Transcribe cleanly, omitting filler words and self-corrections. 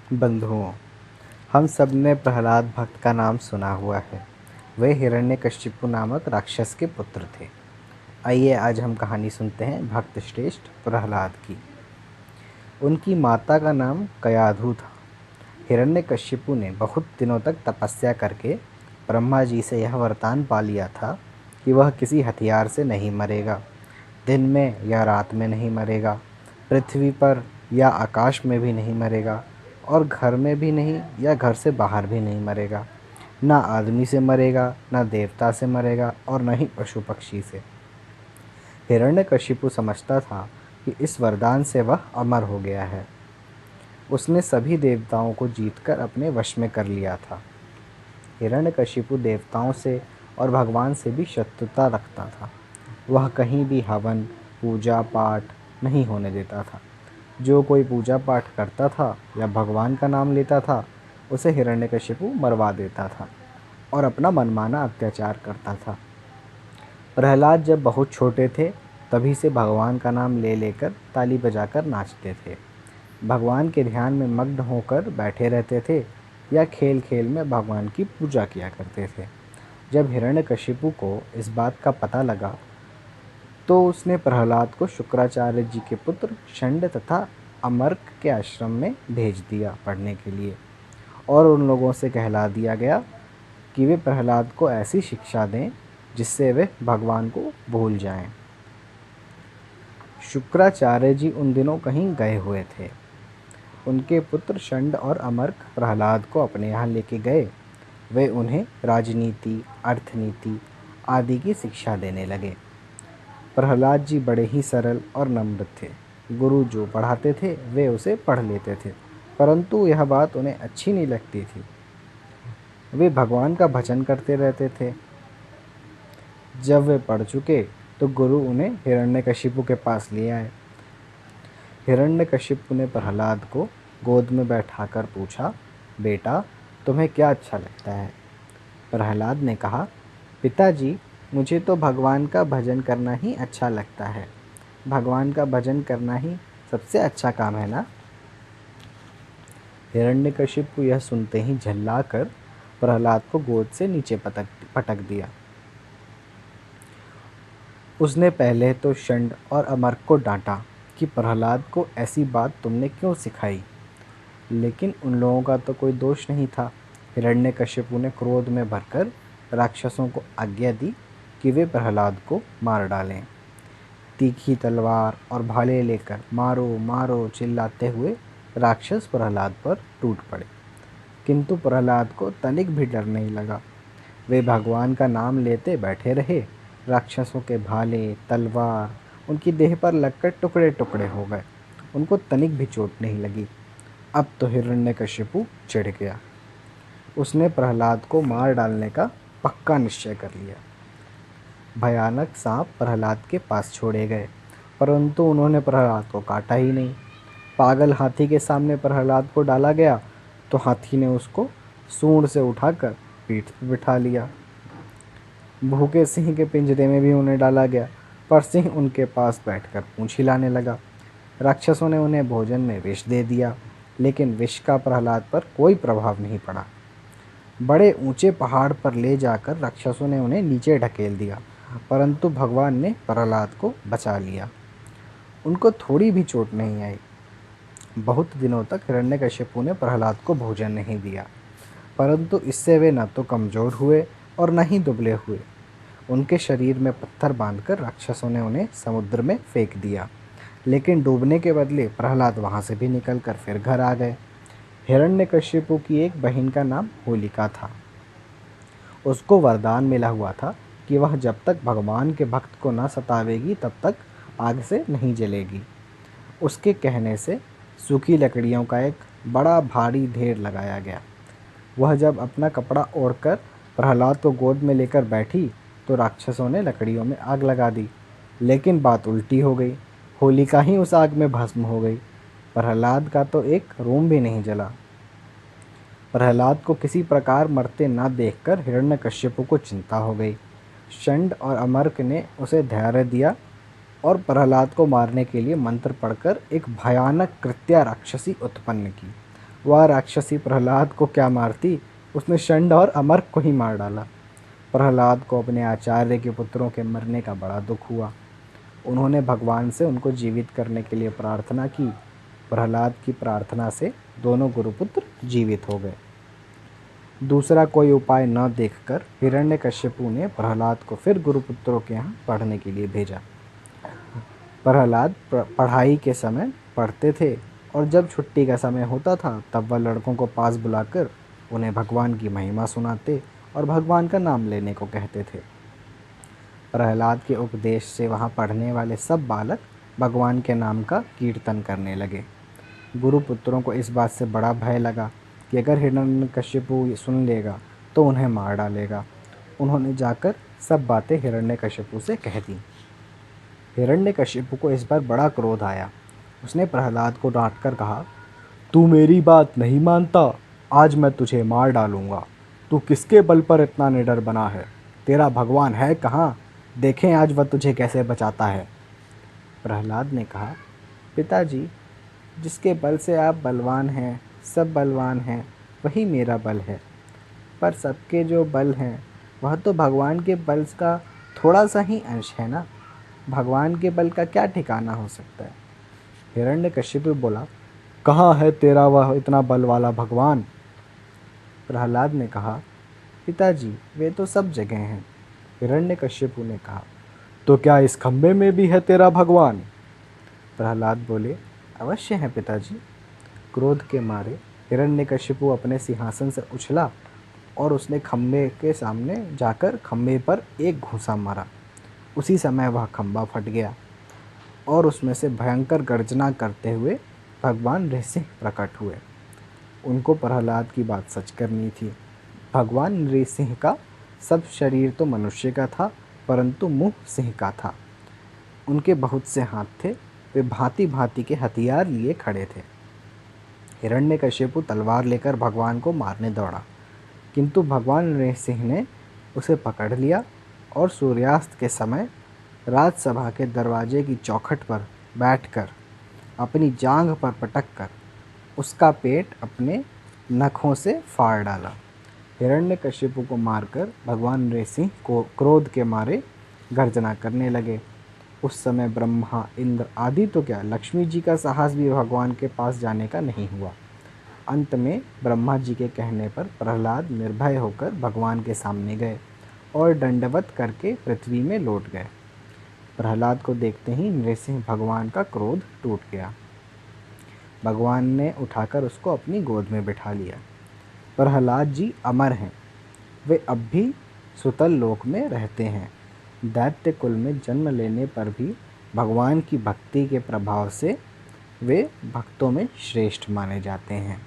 बंधुओं, हम सब ने प्रहलाद भक्त का नाम सुना हुआ है। वे हिरण्यकशिपु नामक राक्षस के पुत्र थे। आइए आज हम कहानी सुनते हैं भक्त श्रेष्ठ प्रहलाद की। उनकी माता का नाम कयाधु था। हिरण्यकशिपु ने बहुत दिनों तक तपस्या करके ब्रह्मा जी से यह वरदान पा लिया था कि वह किसी हथियार से नहीं मरेगा, दिन में या रात में नहीं मरेगा, पृथ्वी पर या आकाश में भी नहीं मरेगा, और घर में भी नहीं या घर से बाहर भी नहीं मरेगा। ना आदमी से मरेगा, ना देवता से मरेगा, और न ही पशु पक्षी से। हिरण्यकशिपु समझता था कि इस वरदान से वह अमर हो गया है। उसने सभी देवताओं को जीतकर अपने वश में कर लिया था। हिरण्यकशिपु देवताओं से और भगवान से भी शत्रुता रखता था। वह कहीं भी हवन, पूजा पाठ नहीं होने देता था। जो कोई पूजा पाठ करता था या भगवान का नाम लेता था, उसे हिरण्यकशिपु मरवा देता था और अपना मनमाना अत्याचार करता था। प्रहलाद जब बहुत छोटे थे, तभी से भगवान का नाम ले लेकर ताली बजाकर नाचते थे। भगवान के ध्यान में मग्न होकर बैठे रहते थे या खेल खेल में भगवान की पूजा किया करते थे। जब हिरण्यकशिपु को इस बात का पता लगा, तो उसने प्रहलाद को शुक्राचार्य जी के पुत्र षंड तथा अमर्क के आश्रम में भेज दिया पढ़ने के लिए, और उन लोगों से कहला दिया गया कि वे प्रहलाद को ऐसी शिक्षा दें जिससे वे भगवान को भूल जाएं। शुक्राचार्य जी उन दिनों कहीं गए हुए थे। उनके पुत्र षंड और अमर्क प्रहलाद को अपने यहाँ लेके गए। वे उन्हें राजनीति, अर्थनीति आदि की शिक्षा देने लगे। प्रहलाद जी बड़े ही सरल और नम्र थे। गुरु जो पढ़ाते थे वे उसे पढ़ लेते थे, परंतु यह बात उन्हें अच्छी नहीं लगती थी। वे भगवान का भजन करते रहते थे। जब वे पढ़ चुके तो गुरु उन्हें हिरण्यकशिपु के पास ले आए। हिरण्यकशिपु ने प्रहलाद को गोद में बैठाकर पूछा, बेटा, तुम्हें क्या अच्छा लगता है? प्रहलाद ने कहा, पिताजी, मुझे तो भगवान का भजन करना ही अच्छा लगता है। भगवान का भजन करना ही सबसे अच्छा काम है ना? हिरण्यकशिपु यह सुनते ही झल्लाकर प्रहलाद को गोद से नीचे पटक दिया। उसने पहले तो षंड और अमर्क को डांटा कि प्रहलाद को ऐसी बात तुमने क्यों सिखाई, लेकिन उन लोगों का तो कोई दोष नहीं था। हिरण्यकशिपु ने क्रोध में भरकर राक्षसों को आज्ञा दी कि वे प्रहलाद को मार डालें। तीखी तलवार और भाले लेकर मारो मारो चिल्लाते हुए राक्षस प्रहलाद पर टूट पड़े, किंतु प्रहलाद को तनिक भी डर नहीं लगा। वे भगवान का नाम लेते बैठे रहे। राक्षसों के भाले, तलवार उनकी देह पर लगकर टुकड़े टुकड़े हो गए। उनको तनिक भी चोट नहीं लगी। अब तो हिरण्यकशिपु चिढ़ गया। उसने प्रहलाद को मार डालने का पक्का निश्चय कर लिया। भयानक सांप प्रहलाद के पास छोड़े गए, परंतु उन्होंने प्रहलाद को काटा ही नहीं। पागल हाथी के सामने प्रहलाद को डाला गया तो हाथी ने उसको सूंड से उठाकर पीठ पर बिठा लिया। भूखे सिंह के पिंजरे में भी उन्हें डाला गया, पर सिंह उनके पास बैठकर पूंछ हिलाने लगा। राक्षसों ने उन्हें भोजन में विष दे दिया, लेकिन विष का प्रहलाद पर कोई प्रभाव नहीं पड़ा। बड़े ऊंचे पहाड़ पर ले जाकर राक्षसों ने उन्हें नीचे ढकेल दिया, परंतु भगवान ने प्रहलाद को बचा लिया। उनको थोड़ी भी चोट नहीं आई। बहुत दिनों तक हिरण्यकशिपु ने प्रहलाद को भोजन नहीं दिया, परंतु इससे वे न तो कमज़ोर हुए और न ही दुबले हुए। उनके शरीर में पत्थर बांधकर राक्षसों ने उन्हें समुद्र में फेंक दिया, लेकिन डूबने के बदले प्रहलाद वहाँ से भी निकलकर फिर घर आ गए। हिरण्यकशिपु की एक बहन का नाम होलिका था। उसको वरदान मिला हुआ था कि वह जब तक भगवान के भक्त को न सतावेगी तब तक आग से नहीं जलेगी। उसके कहने से सूखी लकड़ियों का एक बड़ा भारी ढेर लगाया गया। वह जब अपना कपड़ा ओढ़कर प्रहलाद को गोद में लेकर बैठी तो राक्षसों ने लकड़ियों में आग लगा दी, लेकिन बात उल्टी हो गई। होलिका ही उस आग में भस्म हो गई। प्रहलाद का तो एक रोम भी नहीं जला। प्रहलाद को किसी प्रकार मरते न देखकर हिरण्यकश्यपु को चिंता हो गई। षंड और अमर्क ने उसे धैर्य दिया और प्रहलाद को मारने के लिए मंत्र पढ़कर एक भयानक कृत्या राक्षसी उत्पन्न की। वह राक्षसी प्रहलाद को क्या मारती, उसने षंड और अमर को ही मार डाला। प्रहलाद को अपने आचार्य के पुत्रों के मरने का बड़ा दुख हुआ। उन्होंने भगवान से उनको जीवित करने के लिए प्रार्थना की। प्रहलाद की प्रार्थना से दोनों गुरुपुत्र जीवित हो गए। दूसरा कोई उपाय न देखकर हिरण्यकश्यपु ने प्रहलाद को फिर गुरुपुत्रों के यहाँ पढ़ने के लिए भेजा। प्रहलाद पढ़ाई के समय पढ़ते थे और जब छुट्टी का समय होता था तब वह लड़कों को पास बुलाकर उन्हें भगवान की महिमा सुनाते और भगवान का नाम लेने को कहते थे। प्रहलाद के उपदेश से वहाँ पढ़ने वाले सब बालक भगवान के नाम का कीर्तन करने लगे। गुरुपुत्रों को इस बात से बड़ा भय लगा कि अगर हिरण्यकश्यपु सुन लेगा तो उन्हें मार डालेगा। उन्होंने जाकर सब बातें हिरण्यकश्यपु से कह दी। हिरण्यकश्यपु को इस बार बड़ा क्रोध आया। उसने प्रहलाद को डांट कर कहा, तू मेरी बात नहीं मानता, आज मैं तुझे मार डालूंगा। तू किसके बल पर इतना निडर बना है? तेरा भगवान है कहाँ? देखें आज वह तुझे कैसे बचाता है। प्रहलाद ने कहा, पिताजी, जिसके बल से आप बलवान हैं, सब बलवान हैं, वही मेरा बल है। पर सबके जो बल हैं वह तो भगवान के बल का थोड़ा सा ही अंश है ना। भगवान के बल का क्या ठिकाना हो सकता है? हिरण्यकश्यप बोला, कहाँ है तेरा वह इतना बल वाला भगवान? प्रहलाद ने कहा, पिताजी, वे तो सब जगह हैं। हिरण्यकश्यप ने कहा, तो क्या इस खंबे में भी है तेरा भगवान? प्रहलाद बोले, अवश्य है पिताजी। क्रोध के मारे हिरण्यकश्यप अपने सिंहासन से उछला और उसने खंबे के सामने जाकर खंबे पर एक घूंसा मारा। उसी समय वह खंबा फट गया और उसमें से भयंकर गर्जना करते हुए भगवान नृसिंह प्रकट हुए। उनको प्रहलाद की बात सच करनी थी। भगवान नृसिंह का सब शरीर तो मनुष्य का था, परंतु मुंह सिंह का था। उनके बहुत से हाथ थे, वे भांति भांति के हथियार लिए खड़े थे। हिरण्यकश्यप तलवार लेकर भगवान को मारने दौड़ा, किंतु भगवान नृसिंह ने उसे पकड़ लिया और सूर्यास्त के समय राजसभा के दरवाजे की चौखट पर बैठकर अपनी जांघ पर पटक कर उसका पेट अपने नखों से फाड़ डाला। हिरण्यकश्यप को मारकर भगवान नृसिंह को क्रोध के मारे गर्जना करने लगे। उस समय ब्रह्मा, इंद्र आदि तो क्या, लक्ष्मी जी का साहस भी भगवान के पास जाने का नहीं हुआ। अंत में ब्रह्मा जी के कहने पर प्रहलाद निर्भय होकर भगवान के सामने गए और दंडवत करके पृथ्वी में लौट गए। प्रहलाद को देखते ही नृसिंह भगवान का क्रोध टूट गया। भगवान ने उठाकर उसको अपनी गोद में बिठा लिया। प्रहलाद जी अमर हैं, वे अब भी सुतल लोक में रहते हैं। दैत्य कुल में जन्म लेने पर भी भगवान की भक्ति के प्रभाव से वे भक्तों में श्रेष्ठ माने जाते हैं।